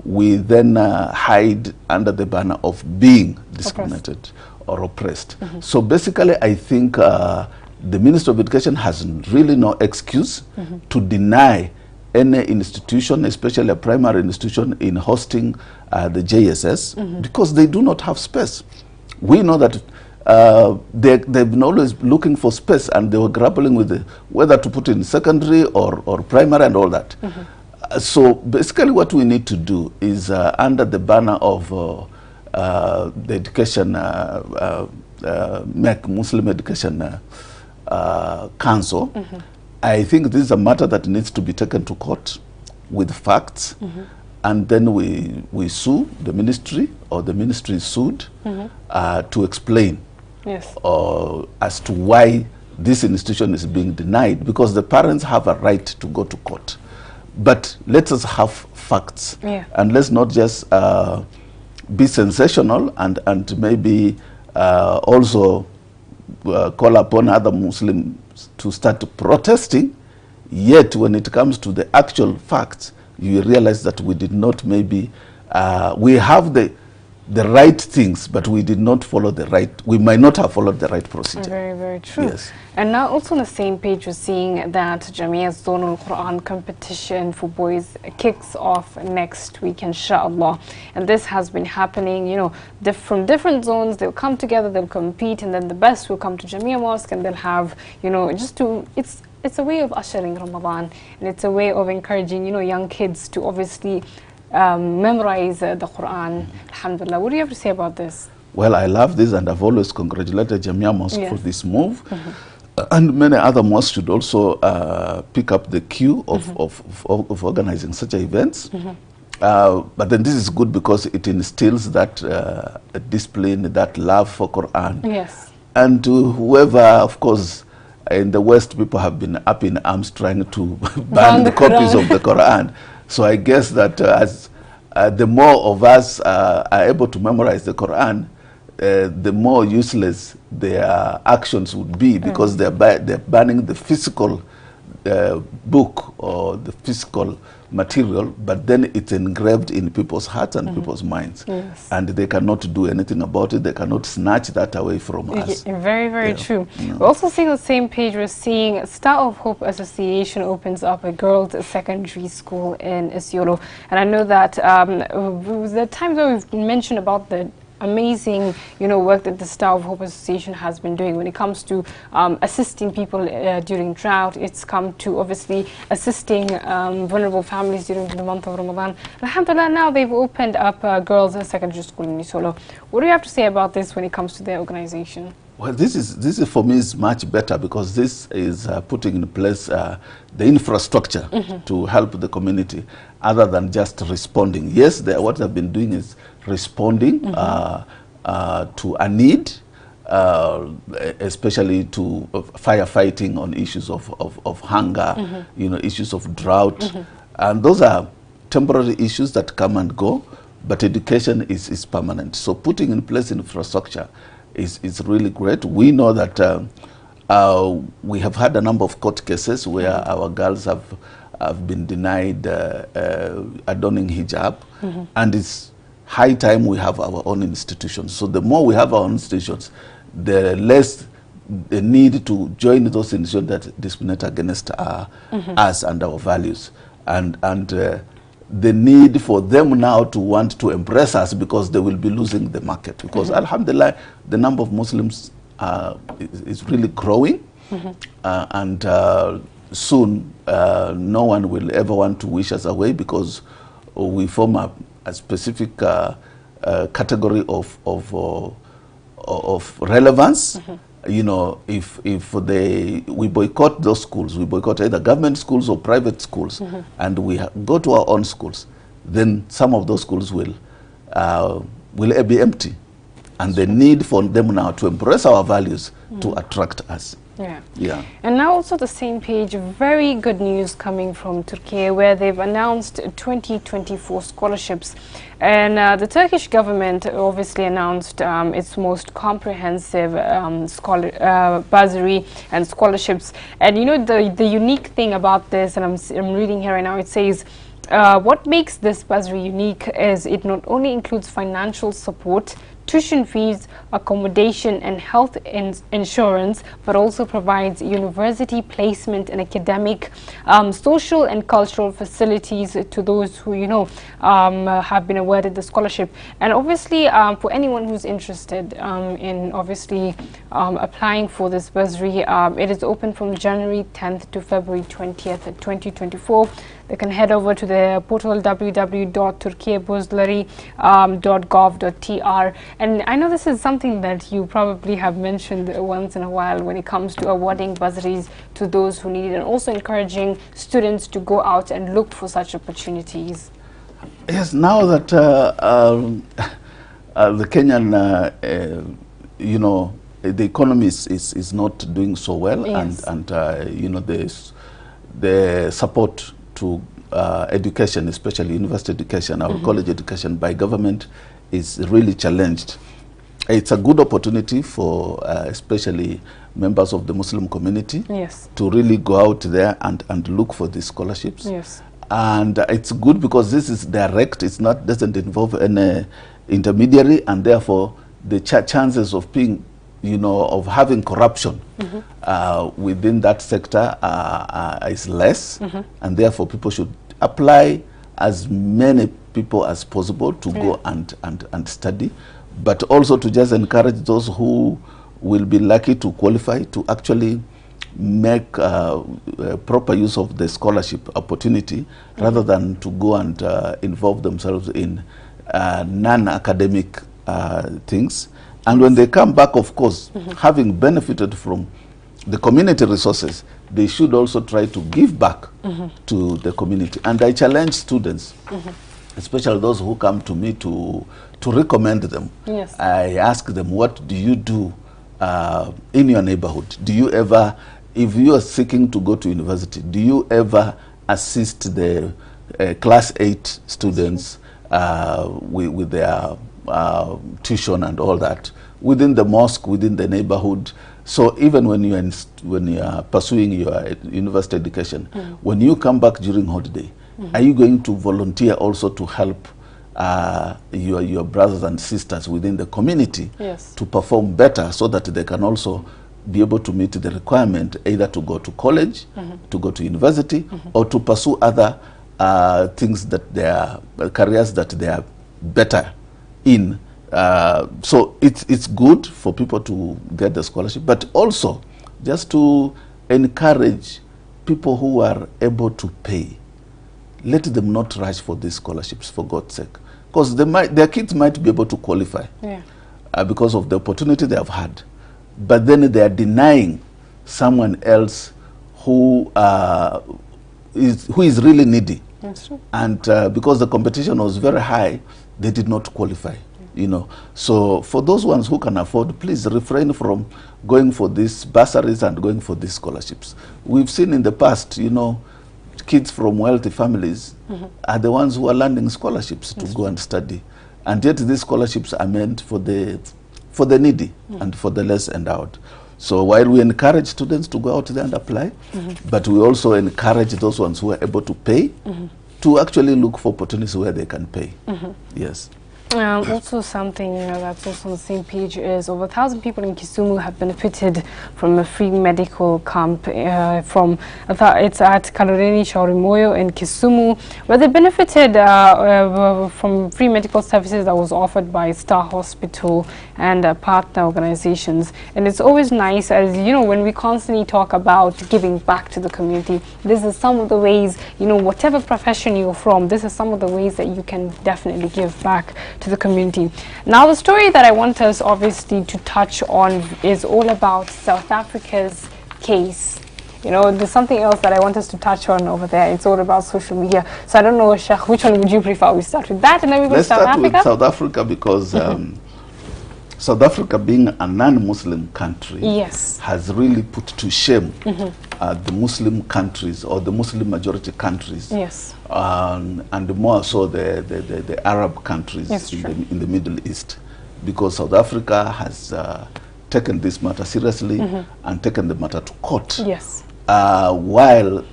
[SPEAKER 2] we then hide under the banner of being discriminated or oppressed. So basically, I think the Ministry of Education has really no excuse to deny any institution, especially a primary institution, in hosting the JSS, because they do not have space. We know that they've been always looking for space, and they were grappling with whether to put in secondary or primary and all that. So basically what we need to do is under the banner of the Education, Muslim Education Council, I think this is a matter that needs to be taken to court with facts, and then we sue the ministry, or the ministry is sued to explain as to why this institution is being denied, because the parents have a right to go to court. But let us have facts, and let's not just be sensational and maybe also call upon other Muslims to start protesting. Yet when it comes to the actual facts, you realize that we did not we have the right things, but we did not follow we might not have followed the right procedure.
[SPEAKER 1] Very, very true.
[SPEAKER 2] Yes.
[SPEAKER 1] And now also on the same page, we're seeing that Jamia's Zonal Quran competition for boys kicks off next week, inshallah. And this has been happening, from different zones. They'll come together, they'll compete, and then the best will come to Jamia Mosque, and they'll have, it's a way of ushering Ramadan, and it's a way of encouraging, young kids to obviously memorize the Quran. Alhamdulillah. What do you have to say about this?
[SPEAKER 2] well, I love this, and I've always congratulated Jamia Mosque
[SPEAKER 1] Yes.
[SPEAKER 2] for this move. And many other mosques should also pick up the cue of organizing such events. But then this is good because it instills that discipline, that love for Quran.
[SPEAKER 1] Yes.
[SPEAKER 2] And to whoever, of course, in the West, people have been up in arms trying to ban the copies of the Quran. So I guess that as the more of us are able to memorize the Quran, the more useless their actions would be, because they're banning the physical book or the physical material, but then it's engraved in people's hearts and people's minds.
[SPEAKER 1] Yes.
[SPEAKER 2] And they cannot do anything about it. They cannot snatch that away from us.
[SPEAKER 1] Very, very true. We're also seeing on the same page, we're seeing Star of Hope Association opens up a girls' secondary school in Isiolo. And I know that the times where we've mentioned about the amazing, work that the Star of Hope Association has been doing when it comes to assisting people during drought. It's come to obviously assisting vulnerable families during the month of Ramadan. Alhamdulillah, now they've opened up a girls' secondary school in Isiolo. What do you have to say about this when it comes to their organization?
[SPEAKER 2] Well, this is for me is much better, because this is putting in place the infrastructure to help the community, other than just responding. Yes, what they've been doing is responding to a need, especially to firefighting on issues of hunger, issues of drought, and those are temporary issues that come and go. But education is permanent. So putting in place infrastructure is really great. We know that we have had a number of court cases where our girls have been denied adorning hijab, and it's high time we have our own institutions. So the more we have our own institutions, the less the need to join those institutions that discriminate against us and our values, and the need for them now to want to embrace us, because they will be losing the market. Because alhamdulillah, the number of Muslims is really growing, and soon no one will ever want to wish us away, because we form a specific category of relevance. If we boycott those schools, we boycott either government schools or private schools, and we go to our own schools, then some of those schools will be empty, and the need for them now to embrace our values to attract us. Yeah.
[SPEAKER 1] And now also the same page, very good news coming from Turkey, where they've announced 2024 scholarships. And the Turkish government obviously announced its most comprehensive bursary and scholarships. And the unique thing about this, and I'm reading here right now, it says, what makes this bursary unique is it not only includes financial support, tuition fees, accommodation and health insurance, but also provides university placement and academic, social and cultural facilities to those who, have been awarded the scholarship. And obviously, for anyone who's interested in obviously applying for this bursary, it is open from January 10th to February 20th, 2024. They can head over to the portal www.turkeybursary.gov.tr. And I know this is something that you probably have mentioned once in a while when it comes to awarding bursaries to those who need it, and also encouraging students to go out and look for such opportunities.
[SPEAKER 2] Yes, now that the Kenyan, the economy is not doing so well, yes. and the support to education, especially university education, our college education by government, is really challenged. It's a good opportunity for especially members of the Muslim community, yes, to really go out there and look for these scholarships.
[SPEAKER 1] Yes.
[SPEAKER 2] And it's good because this is direct, doesn't involve any intermediary, and therefore the chances of being, of having corruption within that sector is less, and therefore people should apply as many people as possible to go and study, but also to just encourage those who will be lucky to qualify to actually make proper use of the scholarship opportunity, rather than to go and involve themselves in non-academic things. And when they come back, of course, having benefited from the community resources, they should also try to give back to the community. And I challenge students, especially those who come to me to recommend them.
[SPEAKER 1] Yes.
[SPEAKER 2] I ask them, what do you do in your neighborhood? Do you ever, if you are seeking to go to university, do you ever assist the class 8 students with their tuition and all that within the mosque, within the neighborhood? So even when you are pursuing your university education, when you come back during holiday, are you going to volunteer also to help your brothers and sisters within the community to perform better, so that they can also be able to meet the requirement either to go to college, to go to university, or to pursue other things that they are, careers that they are better in. So it's good for people to get the scholarship, but also just to encourage people who are able to pay. Let them not rush for these scholarships, for God's sake, because their kids might be able to qualify because of the opportunity they have had, but then they are denying someone else who is really needy.
[SPEAKER 1] That's true.
[SPEAKER 2] And because the competition was very high, they did not qualify. You know, so for those ones who can afford, please refrain from going for these bursaries and going for these scholarships. We've seen in the past, you know, kids from wealthy families are the ones who are landing scholarships to go and study, and yet these scholarships are meant for the needy and for the less endowed. So while we encourage students to go out there and apply, but we also encourage those ones who are able to pay to actually look for opportunities where they can pay. Yes.
[SPEAKER 1] Also something that's also on the same page is over 1,000 people in Kisumu have benefited from a free medical camp it's at Kaloreni Shaurimoyo in Kisumu, where they benefited from free medical services that was offered by Star Hospital and partner organizations. And it's always nice, as you know, when we constantly talk about giving back to the community, this is some of the ways, you know, whatever profession you're from, this is some of the ways that you can definitely give back to the community. Now, the story that I want us obviously to touch on is all about South Africa's case. You know, there's something else that I want us to touch on over there. It's all about social media. So I don't know, Sheikh, which one would you prefer? We start with that and then we go to South Africa?
[SPEAKER 2] Let's start with South Africa, because South Africa, being a non-Muslim country, has really put to shame the Muslim countries, or the Muslim majority countries, and more so the Arab countries in the Middle East, because South Africa has taken this matter seriously and taken the matter to court. While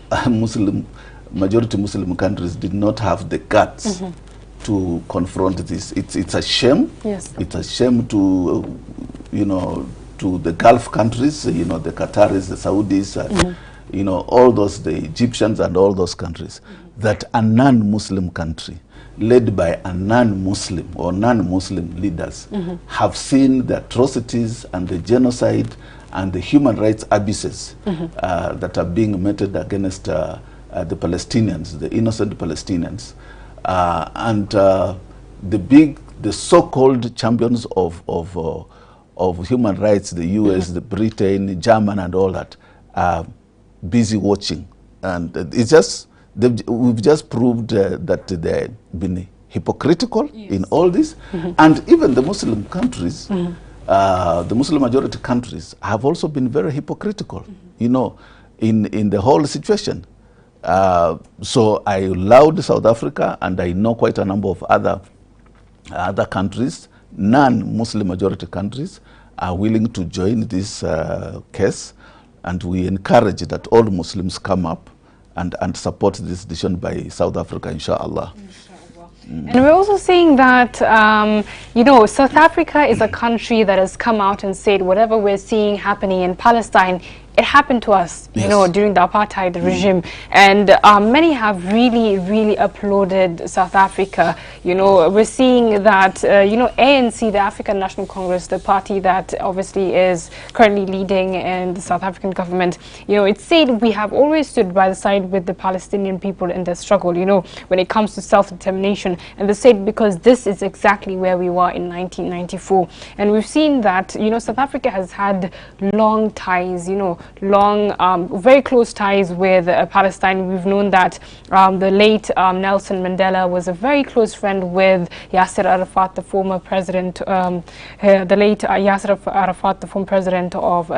[SPEAKER 2] majority Muslim countries did not have the guts to confront this. It's a shame. It's a shame to, you know, to the Gulf countries, you know, the Qataris, the Saudis, you know, all those, the Egyptians and all those countries, that a non-Muslim country led by a non-Muslim or non-Muslim leaders have seen the atrocities and the genocide and the human rights abuses that are being meted against the Palestinians, the innocent Palestinians. And the so-called champions of human rights, the US, the Britain, German, and all that, are busy watching. And it's just, we've just proved that they've been hypocritical in all this. And even the Muslim countries, the Muslim majority countries, have also been very hypocritical, you know, in the whole situation. So I allowed South Africa, and I know quite a number of other countries, non-Muslim majority countries, are willing to join this case, and we encourage that all Muslims come up and support this decision by South Africa, inshallah.
[SPEAKER 1] And we're also saying that, you know, South Africa is a country that has come out and said whatever we're seeing happening in Palestine it happened to us, you know, during the apartheid regime, and many have really applauded South Africa. You know, we're seeing that, you know, ANC, the African National Congress, the party that obviously is currently leading in the South African government, you know, it said we have always stood by the side with the Palestinian people in their struggle, you know, when it comes to self-determination. And they said because this is exactly where we were in 1994. And we've seen that, you know, South Africa has had long ties, you know, very close ties with Palestine. We've known that the late Nelson Mandela was a very close friend with Yasser Arafat, the former president, the late Yasser Arafat, the former president of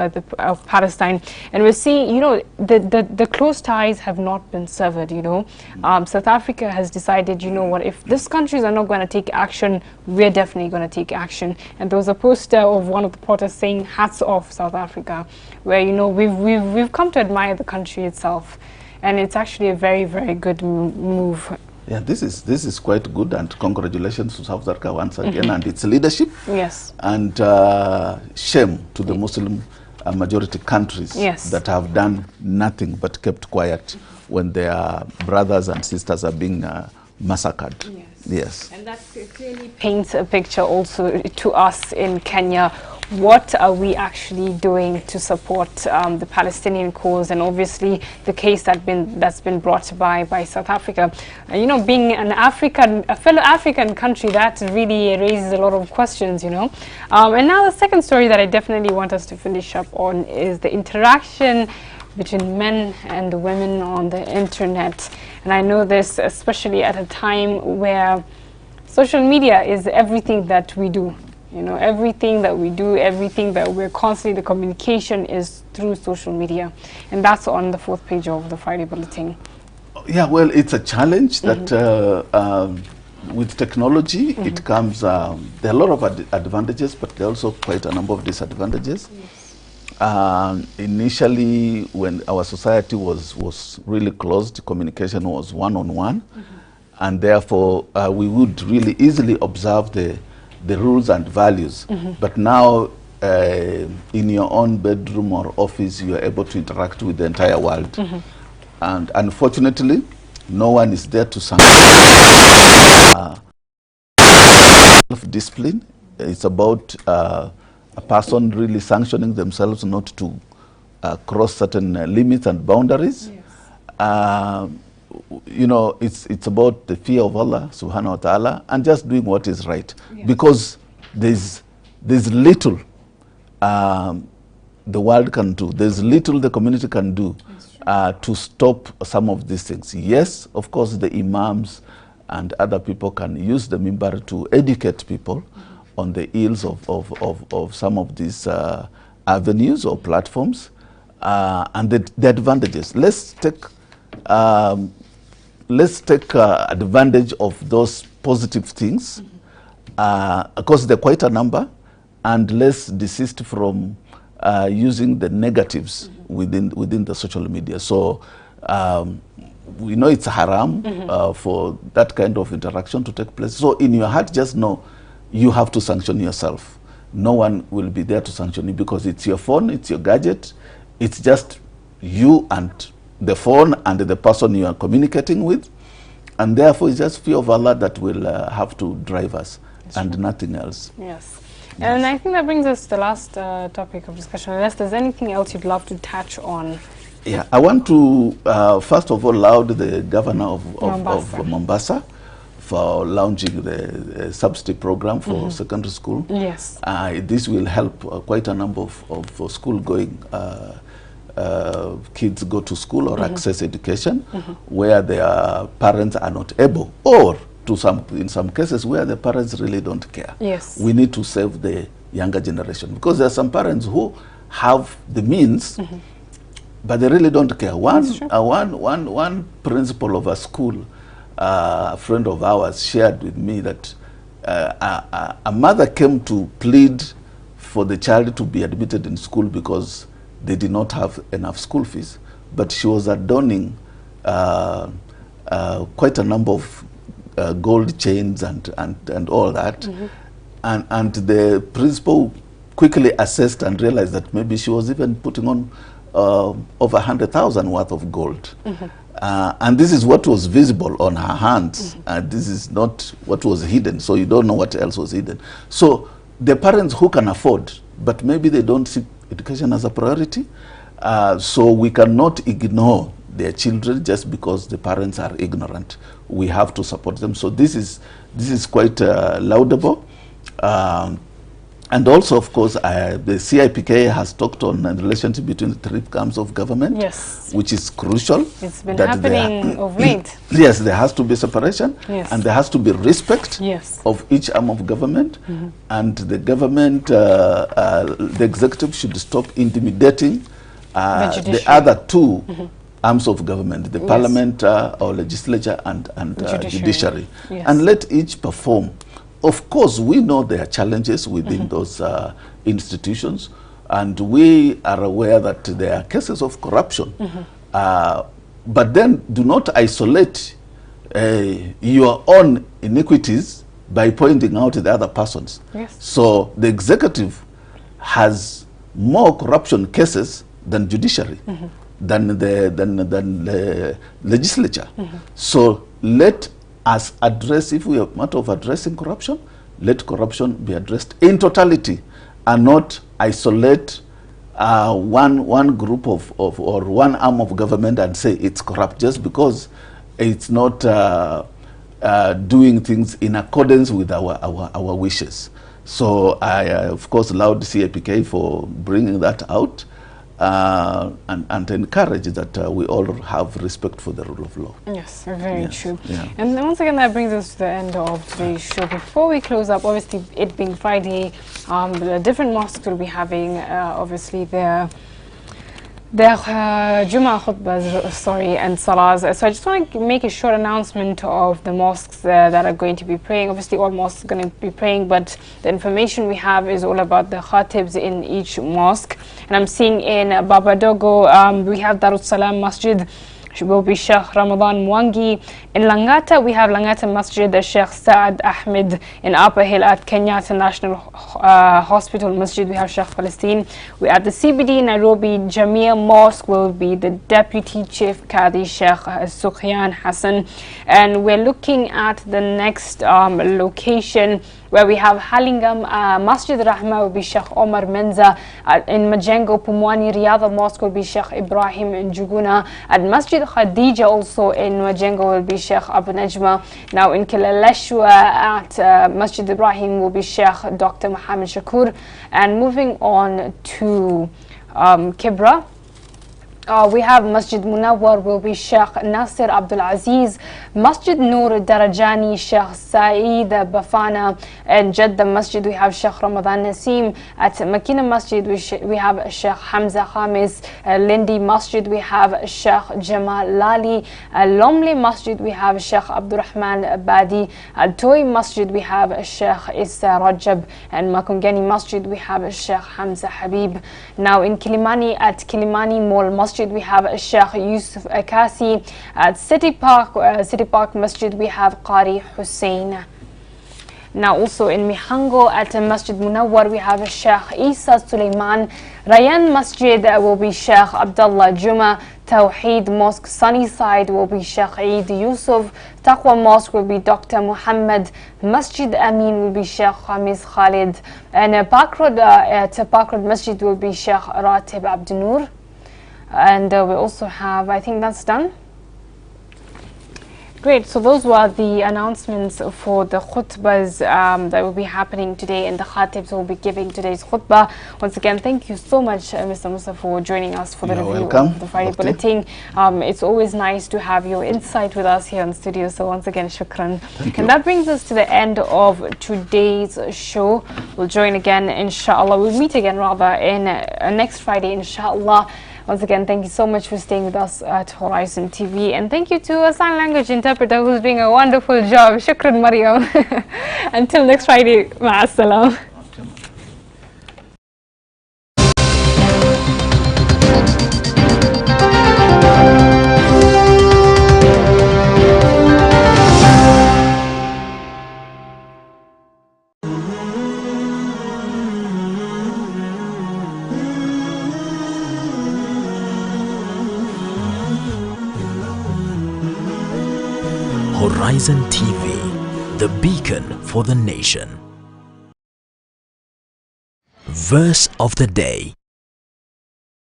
[SPEAKER 1] Palestine. And we're seeing, you know, the close ties have not been severed, you know. South Africa has decided, you know what, if these countries are not going to take action, we're definitely going to take action. And there was a poster of one of the protesters saying, hats off South Africa, where, you know, we've come to admire the country itself, and it's actually a very good move.
[SPEAKER 2] Yeah, this is quite good, and congratulations to South Africa once again and its leadership.
[SPEAKER 1] Yes.
[SPEAKER 2] And shame to the Muslim majority countries that have done nothing but kept quiet when their brothers and sisters are being massacred. Yes.
[SPEAKER 1] And that clearly paints a picture also to us in Kenya. What are we actually doing to support the Palestinian cause, and obviously the case that's been brought by South Africa? You know, being a fellow African country, that really raises a lot of questions, you know. And now the second story that I definitely want us to finish up on is the interaction between men and women on the internet. And I know this especially at a time where social media is everything that we do. You know, everything that we do, everything that we're constantly, the communication is through social media. And that's on the 4th page of the Friday Bulletin.
[SPEAKER 2] Yeah, well, it's a challenge that with technology, it comes, there are a lot of advantages, but there are also quite a number of disadvantages. Initially, when our society was really closed, communication was one-on-one, and therefore we would really easily observe the rules and values. But now, in your own bedroom or office, you are able to interact with the entire world. And unfortunately, no one is there to sanction self-discipline. It's about a person really sanctioning themselves not to cross certain limits and boundaries. You know, it's about the fear of Allah subhanahu wa ta'ala and just doing what is right. Because there's little the world can do, there's little the community can do to stop some of these things. Yes, of course, the imams and other people can use the mimbar to educate people on the ills of some of these avenues or platforms and the advantages. Let's take advantage of those positive things, because they're quite a number, and let's desist from using the negatives within the social media. So we know it's haram for that kind of interaction to take place. So in your heart, just know you have to sanction yourself. No one will be there to sanction you, because it's your phone, it's your gadget, it's just you and the phone and the person you are communicating with, and therefore it's just fear of Allah that will have to drive us. And nothing else.
[SPEAKER 1] Yes. And I think that brings us to the last topic of discussion. Unless there's anything else you'd love to touch on.
[SPEAKER 2] Yeah, I want to first of all laud the governor of Mombasa for launching the subsidy program for secondary school.
[SPEAKER 1] Yes.
[SPEAKER 2] This will help quite a number of school-going kids go to school or access education where their parents are not able, or in some cases where the parents really don't care.
[SPEAKER 1] Yes.
[SPEAKER 2] We need to save the younger generation, because there are some parents who have the means, but they really don't care. One principal of a school, a friend of ours, shared with me that a mother came to plead for the child to be admitted in school because they did not have enough school fees, but she was adorning quite a number of gold chains and all that, and the principal quickly assessed and realized that maybe she was even putting on over 100,000 worth of gold. And this is what was visible on her hands. This is not what was hidden, so you don't know what else was hidden. So the parents who can afford, but maybe they don't see education as a priority, so we cannot ignore their children just because the parents are ignorant. We have to support them. So this is quite laudable. And also, of course, the CIPK has talked on the relationship between the three arms of government, which is crucial.
[SPEAKER 1] It's been happening of late.
[SPEAKER 2] Yes, there has to be separation, and there has to be respect of each arm of government, and the government, the executive should stop intimidating the other two arms of government, the parliament or legislature and judiciary, and let each perform. Of course, we know there are challenges within those institutions, and we are aware that there are cases of corruption. But then do not isolate your own iniquities by pointing out the other persons. So the executive has more corruption cases than judiciary, than the legislature. So let us address, if we are matter of addressing corruption, let corruption be addressed in totality and not isolate one group or one arm of government and say it's corrupt just because it's not doing things in accordance with our wishes. So I, of course, laud CAPK for bringing that out. And encourage that we all have respect for the rule of law.
[SPEAKER 1] Yes, very true. And once again, that brings us to the end of today's show. Before we close up, obviously it being Friday, the different mosques will be having obviously their Jummah khutbahs, and salahs. So I just want to make a short announcement of the mosques that are going to be praying. Obviously all mosques are going to be praying, but the information we have is all about the khatibs in each mosque. And I'm seeing in Babadogo, we have Darus Salam Masjid, will be Sheikh Ramadan Mwangi. In Langata, we have Langata Masjid, the Sheikh Saad Ahmed. In Upper Hill at Kenyatta National Hospital Masjid, we have Sheikh Palestine. We at the CBD Nairobi Jamia Mosque will be the Deputy Chief Qadi Sheikh Sukhian Hassan. And we're looking at the next location where we have Halingam Masjid Rahma will be Sheikh Omar Menza. In Majengo Pumwani Riyadh Mosque will be Sheikh Ibrahim Njuguna. At Masjid Khadija also in Majengo will be Sheikh Abu Najma. Now in Kilaleshwa at Masjid Ibrahim will be Sheikh Dr. Muhammad Shakur. And moving on to Kibra, we have Masjid Munawwar will be Sheikh Nasir Abdul Aziz. Masjid Nur Darajani, Sheikh Saeed Bafana. And Jeddah Masjid we have Sheikh Ramadan Nasim. At Makina Masjid we have Sheikh Hamza Khamis. Lindi Masjid we have Sheikh Jamal Lali. Lomli Masjid we have Sheikh Abdurrahman Badi. At Toi Masjid we have Sheikh Issa Rajab. And Makungani Masjid we have Sheikh Hamza Habib. Now in Kilimani, at Kilimani Mall Masjid we have Sheikh Yusuf Akasi. At City Park Masjid we have Qari Hussein. Now also in Mihango at Masjid Munawwar we have Sheikh Isa Suleiman. Rayan Masjid will be Sheikh Abdullah Juma. Tawheed Mosque Sunnyside will be Sheikh Eid Yusuf. Taqwa Mosque will be Dr. Muhammad. Masjid Amin will be Sheikh Khamis Khalid. And at Park Road Masjid will be Sheikh Ratib Abdunur. And we also have, I think that's done. Great, so those were the announcements for the khutbahs that will be happening today, and the khatibs will be giving today's khutbah. Once again, thank you so much, Mr. Musa, for joining us for the review of the Friday Bulletin. It's always nice to have your insight with us here in the studio, so once again, shukran. And that brings us to the end of today's show. We'll join again, inshallah. We'll meet again, rather, in next Friday, inshallah. Once again, thank you so much for staying with us at Horizon TV. And thank you to a sign language interpreter who's doing a wonderful job. Shukran, Mariam. Until next Friday, ma'as-salam.
[SPEAKER 20] Horizon TV, the beacon for the nation. Verse of the day.